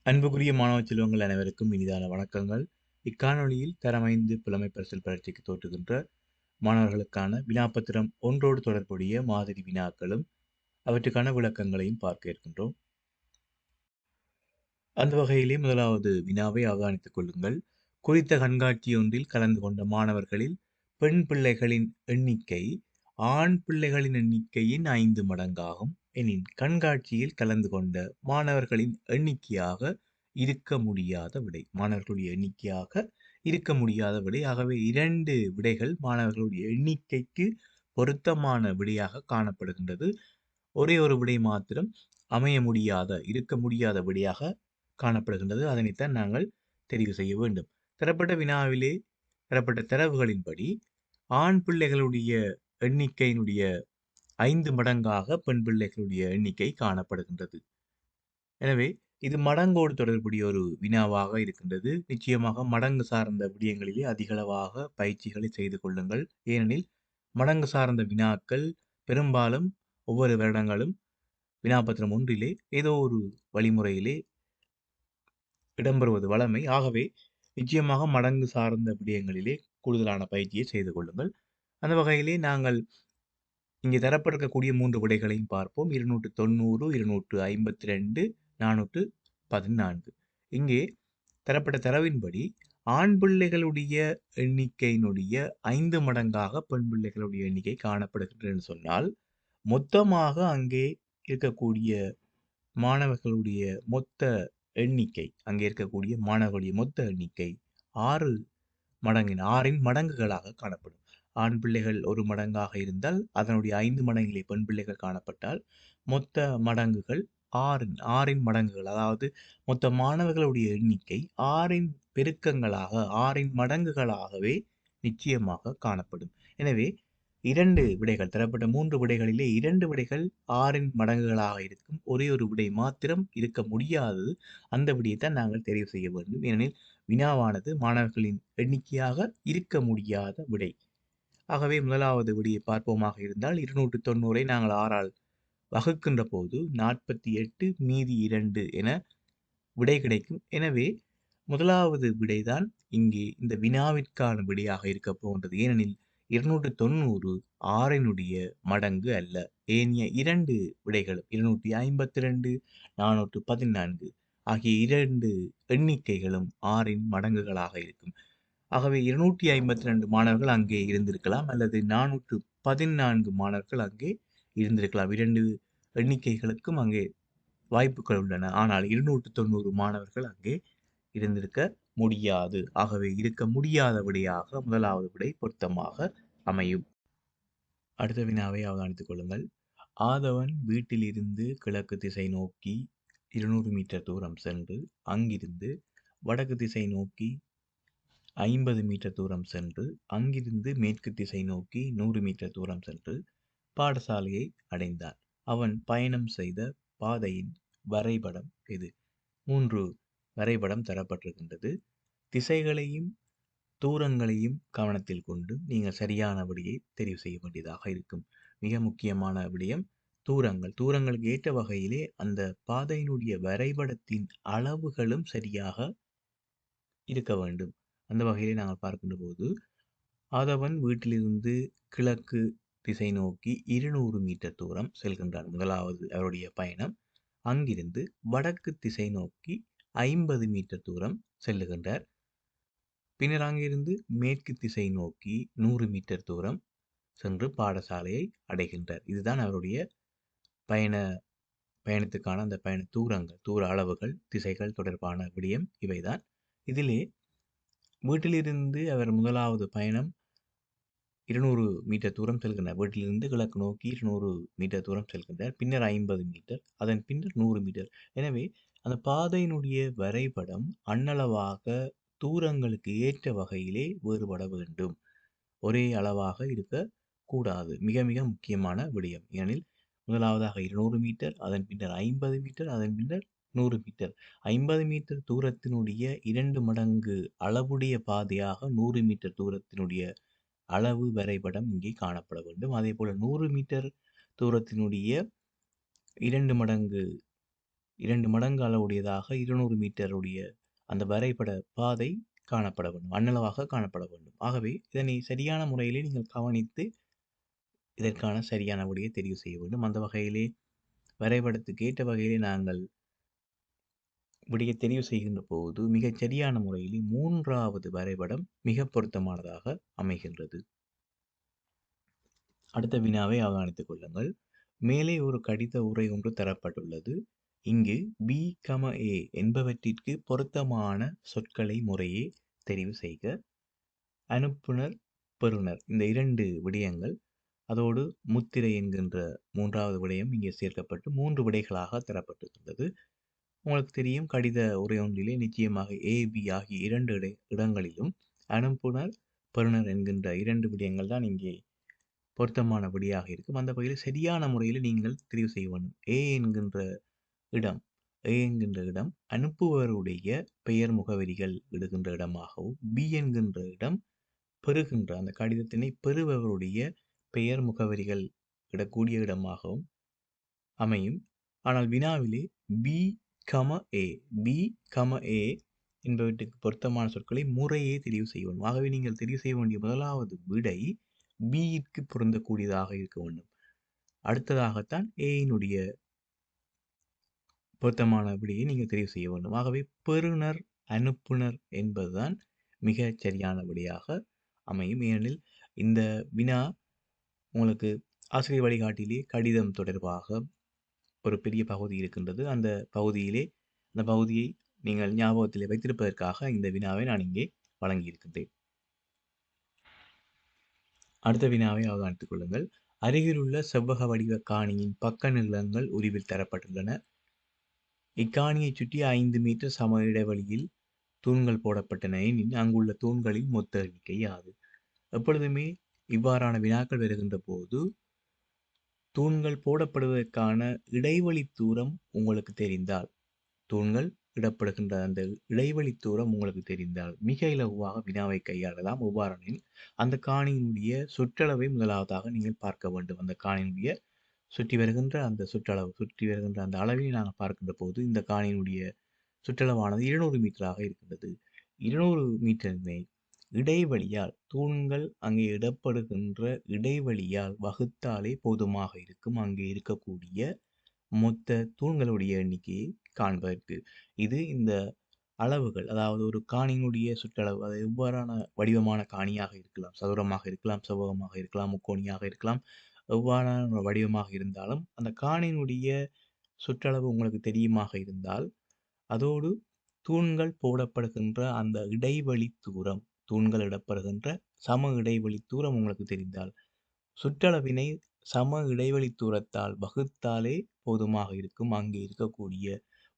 அன்புக்குரிய மாணவ செல்வங்கள் அனைவருக்கும் இனிதான வணக்கங்கள். இக்காணொளியில் தரம் 5 புலமை பரிசில் பரீட்சைக்கு தோற்றுகின்ற மாணவர்களுக்கான வினாப்பத்திரம் ஒன்றோடு தொடர்புடைய மாதிரி வினாக்களும் அவற்றுக்கான விளக்கங்களையும் பார்க்க இருக்கின்றோம். அந்த வகையிலே முதலாவது வினாவை அவதானித்துக் கொள்ளுங்கள். குறித்த கண்காட்சி ஒன்றில் கலந்து கொண்ட மாணவர்களில் பெண் பிள்ளைகளின் எண்ணிக்கை ஆண் பிள்ளைகளின் எண்ணிக்கையின் 5 மடங்காகும் எனின் கண்காட்சியில் கலந்து கொண்ட மாணவர்களின் எண்ணிக்கையாக இருக்க முடியாத விடை. மாணவர்களுடைய எண்ணிக்கையாக இருக்க முடியாத விடை. ஆகவே 2 விடைகள் மாணவர்களுடைய எண்ணிக்கைக்கு பொருத்தமான விடையாக காணப்படுகின்றது. ஒரே ஒரு விடை மாத்திரம் இருக்க முடியாத விடையாக காணப்படுகின்றது. அதனைத்தான் நாங்கள் தெரிவு செய்ய வேண்டும். தரப்பட்ட வினாவிலே தரப்பட்ட தரவுகளின்படி ஆண் பிள்ளைகளுடைய எண்ணிக்கையினுடைய 5 மடங்காக பெண் பிள்ளைகளுடைய எண்ணிக்கை காணப்படுகின்றது. எனவே இது மடங்கோடு தொடர்புடைய ஒரு வினாவாக இருக்கின்றது. நிச்சயமாக மடங்கு சார்ந்த விடயங்களிலே அதிகளவாக பயிற்சிகளை செய்து கொள்ளுங்கள். ஏனெனில் மடங்கு சார்ந்த வினாக்கள் பெரும்பாலும் ஒவ்வொரு வருடங்களும் வினாப்பத்திரம் ஒன்றிலே ஏதோ ஒரு வழிமுறையிலே இடம்பெறுவது வழமை. ஆகவே நிச்சயமாக மடங்கு சார்ந்த விடயங்களிலே கூடுதலான பயிற்சியை செய்து கொள்ளுங்கள். அந்த வகையிலே நாங்கள் இங்கே தரப்பட்டிருக்கக்கூடிய 3 விடைகளையும் பார்ப்போம். 290, 252, 414. இங்கே தரப்பட்ட தரவின்படி ஆண் பிள்ளைகளுடைய எண்ணிக்கையினுடைய 5 மடங்காக பெண் பிள்ளைகளுடைய எண்ணிக்கை காணப்படுகின்றது சொன்னால், மொத்தமாக அங்கே இருக்கக்கூடிய மாணவர்களுடைய மொத்த எண்ணிக்கை அங்கே இருக்கக்கூடிய மாணவர்களுடைய மொத்த எண்ணிக்கை 6 6இன் மடங்குகளாக காணப்படும். ஆண் பிள்ளைகள் 1 மடங்காக இருந்தால் அதனுடைய 5 மடங்கிலே பெண் பிள்ளைகள் காணப்பட்டால் மொத்த மடங்குகள் 6இன் மடங்குகள், அதாவது மொத்த மாணவர்களுடைய எண்ணிக்கை 6இன் பெருக்கங்களாக 6இன் மடங்குகளாகவே நிச்சயமாக காணப்படும். எனவே 2 விடைகள் தரப்பட்ட 3 விடைகளிலே 2 விடைகள் 6இன் மடங்குகளாக இருக்கும். ஒரே ஒரு விடை மாத்திரம் இருக்க முடியாதது. அந்த விடையைத்தான் நாங்கள் தெரிவு செய்ய வேண்டும். ஏனெனில் வினாவானது மாணவர்களின் எண்ணிக்கையாக இருக்க முடியாத விடை. ஆகவே முதலாவது விடையை பார்ப்போமாக இருந்தால் 290ஐ நாங்கள் 6ஆல் வகுக்கின்ற போது 48 மீதி 2 என விடை கிடைக்கும். எனவே முதலாவது விடைதான் இங்கே இந்த வினாவிற்கான விடையாக இருக்க போகின்றது. ஏனெனில் 290 6இனுடைய மடங்கு அல்ல. ஏனைய 2 விடைகளும் 252, 414 ஆகிய 2 எண்ணிக்கைகளும் 6இன் மடங்குகளாக இருக்கும். ஆகவே 252 மாணவர்கள் அங்கே இருந்திருக்கலாம், அல்லது 414 மாணவர்கள் அங்கே இருந்திருக்கலாம். 2 எண்ணிக்கைகளுக்கும் அங்கே வாய்ப்புகள் உள்ளன. ஆனால் 290 மாணவர்கள் அங்கே இருந்திருக்க முடியாது. ஆகவே இருக்க முடியாத விடையாக முதலாவது விடை பொருத்தமாக அமையும். அடுத்த வினாவை அவதானித்துக் கொள்ளுங்கள். ஆதவன் வீட்டிலிருந்து கிழக்கு திசை நோக்கி 200 மீட்டர் தூரம் சென்று அங்கிருந்து வடக்கு திசை நோக்கி 50 மீட்டர் தூரம் சென்று அங்கிருந்து மேற்கு திசை நோக்கி 100 மீட்டர் தூரம் சென்று பாடசாலையை அடைந்தான். அவன் பயணம் செய்த பாதையின் வரைபடம் எது? 3 வரைபடம் தரப்பட்டிருக்கின்றது. திசைகளையும் தூரங்களையும் கவனத்தில் கொண்டு நீங்கள் சரியான விடையை தெரிவு செய்ய வேண்டியதாக இருக்கும். மிக முக்கியமான விடயம் தூரங்கள். தூரங்களுக்கு ஏற்ற வகையிலே அந்த பாதையினுடைய வரைபடத்தின் அளவுகளும் சரியாக இருக்க வேண்டும். அந்த வகையிலே நாங்கள் பார்க்கின்ற போது ஆதவன் வீட்டிலிருந்து கிழக்கு திசை நோக்கி 200 மீட்டர் தூரம் செல்கின்றார். முதலாவது அவருடைய பயணம். அங்கிருந்து வடக்கு திசை நோக்கி 50 மீட்டர் தூரம் செல்லுகின்றார். பின்னர் அங்கிருந்து மேற்கு திசை நோக்கி 100 மீட்டர் தூரம் சென்று பாடசாலையை அடைகின்றார். இதுதான் அவருடைய பயணத்துக்கான அந்த பயண தூரங்கள், தூர அளவுகள், திசைகள் தொடர்பான விடயம் இவைதான். இதிலே வீட்டிலிருந்து அவர் முதலாவது பயணம் 200 மீட்டர் தூரம் செல்கின்றார். வீட்டிலிருந்து கிழக்கு நோக்கி 200 மீட்டர் தூரம் செல்கின்றார். பின்னர் 50 மீட்டர், அதன் பின்னர் 100 மீட்டர். எனவே அந்த பாதையினுடைய வரைபடம் அண்ணளவாக தூரங்களுக்கு ஏற்ற வகையிலே வேறுபட வேண்டும். ஒரே அளவாக இருக்கக்கூடாது. மிக மிக முக்கியமான விடயம். ஏனெனில் முதலாவதாக 200 மீட்டர், அதன் பின்னர் 50 மீட்டர், அதன் பின்னர் 100 மீட்டர். 50 மீட்டர் தூரத்தினுடைய 2 மடங்கு அளவுடைய பாதையாக 100 மீட்டர் தூரத்தினுடைய அளவு வரைபடம் இங்கே காணப்பட வேண்டும். அதே போல 100 மீட்டர் தூரத்தினுடைய 2 மடங்கு 2 மடங்கு அளவுடையதாக 200 மீட்டருடைய அந்த வரைபட பாதை காணப்பட வேண்டும். அண்ணளவாக காணப்பட வேண்டும். ஆகவே இதனை சரியான முறையிலே நீங்கள் கவனித்து இதற்கான சரியான விடையை தெரிவு செய்ய வேண்டும். அந்த வகையிலே வரைபடத்துக்கு ஏற்ற வகையிலே நாங்கள் விடையை தெரிவு செய்கின்ற போது மிகச் சரியான முறையிலே 3வது வரைபடம் மிக பொருத்தமானதாக அமைகின்றது. அடுத்த வினாவை அவதானித்துக் கொள்ளுங்கள். மேலே ஒரு கடித உரை ஒன்று தரப்பட்டுள்ளது. இங்கு B, A என்பவற்றிற்கு பொருத்தமான சொற்களை முறையே தெரிவு செய்க. அனுப்புனர், பெறுநர் இந்த 2 விடயங்கள், அதோடு முத்திரை என்கின்ற 3வது விடயம் இங்கே சேர்க்கப்பட்டு 3 விடைகளாக தரப்பட்டிருக்கின்றது. உங்களுக்கு தெரியும், கடித உரை ஒன்றிலே நிச்சயமாக A, B ஆகிய 2 இடங்களிலும் அனுப்புனர், பெறுநர் என்கின்ற 2 விடயங்கள் தான் இங்கே பொருத்தமான விடையாக இருக்கும். அந்த வகையில் சரியான முறையில் நீங்கள் தெரிவு செய்ய வேண்டும். A என்கின்ற இடம் அனுப்புவருடைய பெயர் முகவரிகள் இடுகின்ற இடமாகவும், B என்கின்ற இடம் பெறுகின்ற அந்த கடிதத்தினை பெறுபவருடைய பெயர் முகவரிகள் இடக்கூடிய இடமாகவும் அமையும். ஆனால் வினாவிலே B, A என்பவற்றுக்கு பொருத்தமான சொற்களை முறையே தெரிவு செய்ய வேண்டும். ஆகவே நீங்கள் தெரிவு செய்ய வேண்டிய முதலாவது விடை Bக்கு பொருந்தக்கூடியதாக இருக்க வேண்டும். அடுத்ததாகத்தான் Aயினுடைய பொருத்தமான விடையை நீங்கள் தெரிவு செய்ய வேண்டும். ஆகவே பெறுநர், அனுப்புனர் என்பதுதான் மிக சரியான விடையாக அமையும். ஏனெனில் இந்த வினா உங்களுக்கு ஆசிரியர் வழிகாட்டிலே கடிதம் தொடர்பாக ஒரு பெரிய பகுதி இருக்கின்றது. அந்த பகுதியை நீங்கள் ஞாபகத்திலே வைத்திருப்பதற்காக இந்த வினாவை நான் இங்கே வழங்கியிருக்கின்றேன். அடுத்த வினாவை அவதானித்துக் கொள்ளுங்கள். அருகிலுள்ள செவ்வக வடிவ காணியின் பக்க நீளங்கள் உருவில் தரப்பட்டுள்ளன. இக்காணியை சுற்றி 5 மீட்டர் சம இடைவெளியில் தூண்கள் போடப்பட்டன எனின் அங்குள்ள தூண்களின் மொத்த எண்ணிக்கை யாது? எப்பொழுதுமே இவ்வாறான வினாக்கள் வருகின்ற போது தூண்கள் போடப்படுவதற்கான இடைவெளி தூரம் உங்களுக்கு தெரிந்தால், தூண்கள் இடப்படுகின்ற அந்த இடைவெளி தூரம் உங்களுக்கு தெரிந்தால் மிக இலகுவாக வினாவை கையாளலாம். எவ்வாறெனில் அந்த காணியினுடைய சுற்றளவை முதலாவதாக நீங்கள் பார்க்க வேண்டும். அந்த காணியினுடைய சுற்றி வருகின்ற அந்த அளவை நாங்கள் பார்க்கின்ற போது இந்த காணியினுடைய சுற்றளவானது 200 மீட்டராக இருக்கின்றது. 200 மீட்டரினை இடைவெளியால், தூண்கள் அங்கே இடப்படுகின்ற இடைவெளியால் வகுத்தாலே போதுமாக இருக்கும் அங்கே இருக்கக்கூடிய மொத்த தூண்களுடைய எண்ணிக்கையை காண்பதற்கு. இது இந்த அளவுகள், அதாவது ஒரு காணியினுடைய சுற்றளவு, அது எவ்வாறான வடிவமான காணியாக இருக்கலாம், சதுரமாக இருக்கலாம், செவ்வகமாக இருக்கலாம், முக்கோணியாக இருக்கலாம், எவ்வாறான வடிவமாக இருந்தாலும் அந்த காணியினுடைய சுற்றளவு உங்களுக்கு தெரியுமாக இருந்தால், அதோடு தூண்கள் போடப்படுகின்ற அந்த இடைவெளி தூரம், தூண்கள் இடப்படுகின்ற சம இடைவெளி தூரம் உங்களுக்கு தெரிந்தால் சுற்றளவினை சம இடைவெளி தூரத்தால் வகுத்தாலே போதுமாக இருக்கும் அங்கே இருக்கக்கூடிய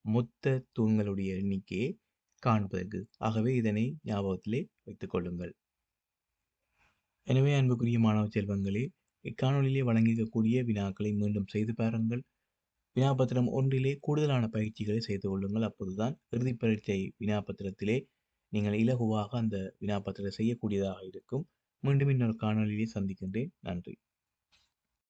மொத்த தூண்களுடைய எண்ணிக்கையை காண்பதற்கு. ஆகவே இதனை ஞாபகத்திலே வைத்துக் கொள்ளுங்கள். எனவே அன்புக்குரிய மாணவ செல்வங்களே, இக்காணொலியிலே வழங்கியிருக்கக்கூடிய வினாக்களை மீண்டும் செய்து பாருங்கள். வினாபத்திரம் 1 கூடுதலான பயிற்சிகளை செய்து கொள்ளுங்கள். அப்போதுதான் இறுதி பரீட்சை வினாபத்திரத்திலே நீங்கள் இலகுவாக அந்த வினாபத்திரத்தை செய்யக்கூடியதாக இருக்கும். மீண்டும் இன்னொரு காணொலியிலே சந்திக்கின்றேன். நன்றி.